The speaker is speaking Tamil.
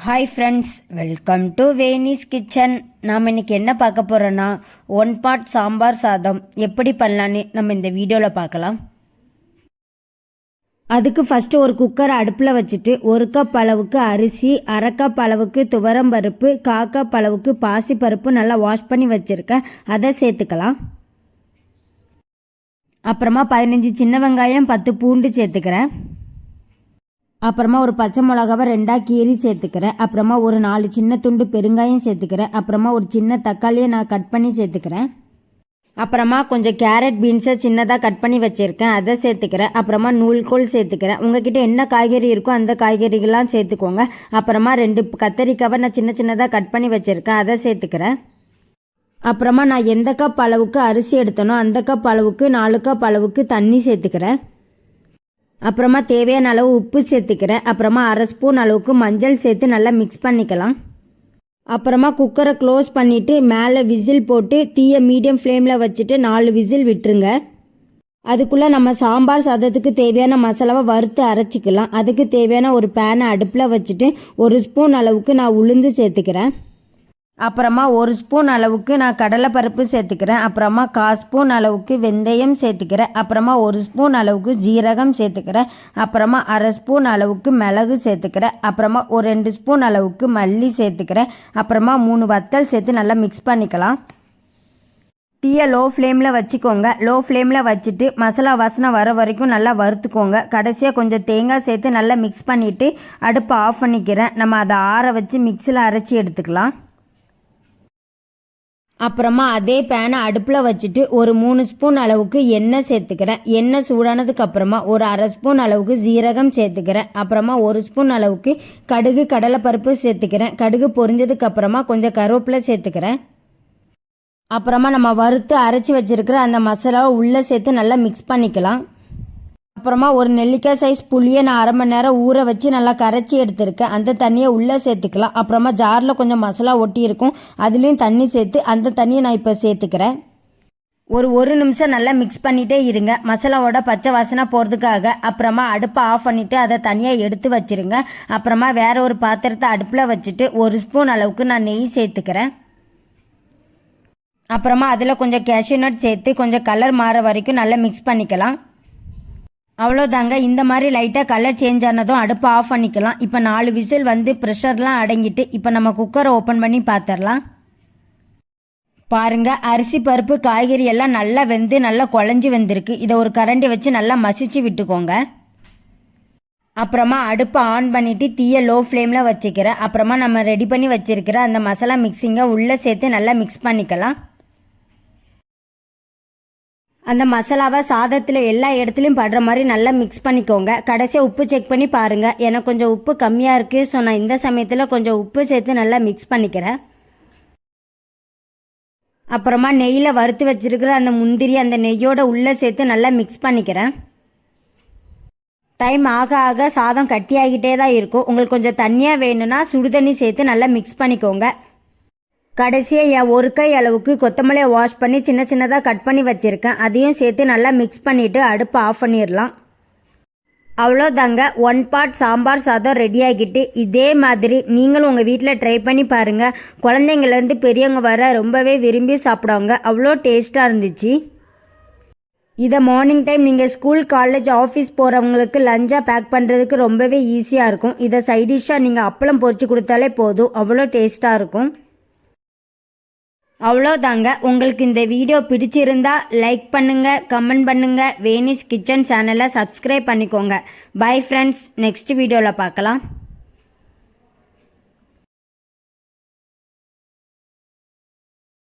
Hi friends, welcome to Veni's kitchen. நாம் இன்றைக்கி என்ன பார்க்க போகிறோன்னா, 1 பாட் சாம்பார் சாதம் எப்படி பண்ணலான்னு நம்ம இந்த வீடியோவில் பார்க்கலாம். அதுக்கு ஃபஸ்ட்டு ஒரு குக்கரை அடுப்பில் வச்சுட்டு 1 கப் அளவுக்கு அரிசி, 1/2 கப் அளவுக்கு துவரம் பருப்பு, 1/4 கப் அளவுக்கு பாசிப்பருப்பு நல்லா வாஷ் பண்ணி வச்சுருக்கேன், அதை சேர்த்துக்கலாம். அப்புறமா 15 சின்ன வெங்காயம், 10 பூண்டு சேர்த்துக்கிறேன். அப்புறமா ஒரு பச்சை மிளகாவை 2ஆக கீறி சேர்த்துக்கிறேன். அப்புறமா ஒரு 4 சின்ன துண்டு பெருங்காயம் சேர்த்துக்கிறேன். அப்புறமா ஒரு சின்ன தக்காளியை நான் கட் பண்ணி சேர்த்துக்கிறேன். அப்புறமா கொஞ்சம் கேரட் பீன்ஸை சின்னதாக கட் பண்ணி வச்சுருக்கேன், அதை சேர்த்துக்கிறேன். அப்புறமா நூல்கோல் சேர்த்துக்கிறேன். உங்ககிட்ட என்ன காய்கறி இருக்கோ அந்த காய்கறிகள்லாம் சேர்த்துக்கோங்க. அப்புறமா 2 கத்தரிக்காவை நான் சின்னதாக கட் பண்ணி வச்சுருக்கேன், அதை சேர்த்துக்கிறேன். அப்புறமா நான் எந்த கப் அளவுக்கு அரிசி எடுத்தனோ அந்த கப் அளவுக்கு 4 கப் அளவுக்கு தண்ணி சேர்த்துக்கிறேன். அப்புறமா தேவையான அளவு உப்பு சேர்த்துக்கிறேன். அப்புறமா 1/2 ஸ்பூன் அளவுக்கு மஞ்சள் சேர்த்து நல்லா மிக்ஸ் பண்ணிக்கலாம். அப்புறமா குக்கரை க்ளோஸ் பண்ணிவிட்டு மேலே விசில் போட்டு தீயை மீடியம் ஃப்ளேமில் வச்சுட்டு 4 விசில் விட்டுருங்க. அதுக்குள்ளே நம்ம சாம்பார் சாதத்துக்கு தேவையான மசாலாவை வறுத்து அரைச்சிக்கலாம். அதுக்கு தேவையான ஒரு பேனை அடுப்பில் வச்சுட்டு 1 ஸ்பூன் அளவுக்கு நான் உளுந்து சேர்த்துக்கிறேன். அப்புறமா 1 ஸ்பூன் அளவுக்கு நான் கடலைப்பருப்பு சேர்த்துக்கிறேன். அப்புறமா 1/4 ஸ்பூன் அளவுக்கு வெந்தயம் சேர்த்துக்கிறேன். அப்புறமா 1 ஸ்பூன் அளவுக்கு ஜீரகம் சேர்த்துக்கிறேன். அப்புறமா 1/2 ஸ்பூன் அளவுக்கு மிளகு சேர்த்துக்கிறேன். அப்புறமா ஒரு 2 ஸ்பூன் அளவுக்கு மல்லி சேர்த்துக்கிறேன். அப்புறமா 3 வத்தல் சேர்த்து நல்லா மிக்ஸ் பண்ணிக்கலாம். தீயை லோ ஃப்ளேமில் வச்சுக்கோங்க. லோ ஃப்ளேமில் வச்சுட்டு மசாலா வாசனை வர வரைக்கும் நல்லா வறுத்துக்கோங்க. கடைசியாக கொஞ்சம் தேங்காய் சேர்த்து நல்லா மிக்ஸ் பண்ணிவிட்டு அடுப்பை ஆஃப் பண்ணிக்கிறேன். நம்ம அதை ஆற வச்சு மிக்ஸியில் அரைச்சி எடுத்துக்கலாம். அப்புறமா அதே பேனை அடுப்பில் வச்சுட்டு ஒரு 3 ஸ்பூன் அளவுக்கு எண்ணெய் சேர்த்துக்கிறேன். எண்ணெய் சூடானதுக்கு அப்புறமா ஒரு 1/2 ஸ்பூன் அளவுக்கு ஜீரகம் சேர்த்துக்கிறேன். அப்புறமா 1 ஸ்பூன் அளவுக்கு கடுகு கடலைப்பருப்பு சேர்த்துக்கிறேன். கடுகு பொரிஞ்சதுக்கு அப்புறமா கொஞ்சம் கருவேப்பிலை சேர்த்துக்கிறேன். அப்புறமா நம்ம வறுத்து அரைச்சி வச்சுருக்கிற அந்த மசாலாவை உள்ளே சேர்த்து நல்லா மிக்ஸ் பண்ணிக்கலாம். அப்புறமா ஒரு நெல்லிக்காய் சைஸ் புளியை நான் 1/2 மணி நேரம் ஊற வச்சு நல்லா கரைச்சி எடுத்துருக்கேன், அந்த தண்ணியை உள்ளே சேர்த்துக்கலாம். அப்புறமா ஜாரில் கொஞ்சம் மசாலா ஒட்டி இருக்கும், அதுலேயும் தண்ணி சேர்த்து அந்த தண்ணியை நான் இப்போ சேர்த்துக்கிறேன். ஒரு நிமிஷம் நல்லா மிக்ஸ் பண்ணிகிட்டே இருங்க, மசாலாவோட பச்சை வாசனை போகிறதுக்காக. அப்புறமா அடுப்பை ஆஃப் பண்ணிவிட்டு அதை தனியாக எடுத்து வச்சுருங்க. அப்புறமா வேறு ஒரு பாத்திரத்தை அடுப்பில் வச்சுட்டு 1 ஸ்பூன் அளவுக்கு நான் நெய் சேர்த்துக்கிறேன். அப்புறமா அதில் கொஞ்சம் கேஷ்யூ நட் சேர்த்து கொஞ்சம் கலர் மாற வரைக்கும் நல்லா மிக்ஸ் பண்ணிக்கலாம். அவ்வளோதாங்க. இந்த மாதிரி லைட்டாக கலர் சேஞ்ச் ஆனதும் அடுப்பை ஆஃப் பண்ணிக்கலாம். இப்போ 4 விசில் வந்து ப்ரெஷர்லாம் அடங்கிட்டு இப்போ நம்ம குக்கரை ஓப்பன் பண்ணி பார்த்துடலாம். பாருங்கள், அரிசி பருப்பு காய்கறி எல்லாம் நல்லா வெந்து நல்லா குழஞ்சி வந்திருக்கு. இதை ஒரு கரண்டி வச்சு நல்லா மசிச்சு விட்டுக்கோங்க. அப்புறமா அடுப்பை ஆன் பண்ணிவிட்டு தீயை லோ ஃப்ளேமில் வச்சுக்கிறேன். அப்புறமா நம்ம ரெடி பண்ணி வச்சுருக்கிற அந்த மசாலா மிக்ஸிங்கை உள்ளே சேர்த்து நல்லா மிக்ஸ் பண்ணிக்கலாம். அந்த மசாலாவை சாதத்தில் எல்லா இடத்துலையும் படுற மாதிரி நல்லா மிக்ஸ் பண்ணிக்கோங்க. கடைசியாக உப்பு செக் பண்ணி பாருங்கள். எனக்கு கொஞ்சம் உப்பு கம்மியாக இருக்குது, ஸோ நான் இந்த சமயத்தில் கொஞ்சம் உப்பு சேர்த்து நல்லா மிக்ஸ் பண்ணிக்கிறேன். அப்புறமா நெய்யில் வறுத்து வச்சுருக்கிற அந்த முந்திரி அந்த நெய்யோட உள்ளே சேர்த்து நல்லா மிக்ஸ் பண்ணிக்கிறேன். டைம் ஆக ஆக சாதம் கட்டியாகிட்டே தான் இருக்கும். உங்களுக்கு கொஞ்சம் தண்ணியாக வேணும்னா சுடுதண்ணி சேர்த்து நல்லா மிக்ஸ் பண்ணிக்கோங்க. கடைசியாக 1 கை அளவுக்கு கொத்தமல்லியை வாஷ் பண்ணி சின்னதாக கட் பண்ணி வச்சுருக்கேன், அதையும் சேர்த்து நல்லா மிக்ஸ் பண்ணிவிட்டு அடுப்பை ஆஃப் பண்ணிடலாம். அவ்வளோதாங்க, 1 பாட் சாம்பார் சாதம் ரெடி ஆகிட்டு. இதே மாதிரி நீங்களும் உங்கள் வீட்டில் ட்ரை பண்ணி பாருங்கள். குழந்தைங்கள்லேருந்து பெரியவங்க வர ரொம்பவே விரும்பி சாப்பிடுவாங்க. அவ்வளோ டேஸ்ட்டாக இருந்துச்சு. இதை மார்னிங் டைம் நீங்கள் ஸ்கூல் காலேஜ் ஆஃபீஸ் போகிறவங்களுக்கு லஞ்சாக பேக் பண்ணுறதுக்கு ரொம்பவே ஈஸியாக இருக்கும். இதை சைடிஷ்ஷாக நீங்கள் அப்பளம் பொரிச்சு கொடுத்தாலே போதும், அவ்வளோ டேஸ்ட்டாக இருக்கும். அவ்வளோதாங்க. உங்களுக்கு இந்த வீடியோ பிடிச்சிருந்தா லைக் பண்ணுங்கள், கமெண்ட் பண்ணுங்கள், வேனிஸ் கிச்சன் சேனலை சப்ஸ்கிரைப் பண்ணிக்கோங்க. பை ஃப்ரெண்ட்ஸ், நெக்ஸ்ட் வீடியோவில் பார்க்கலாம்.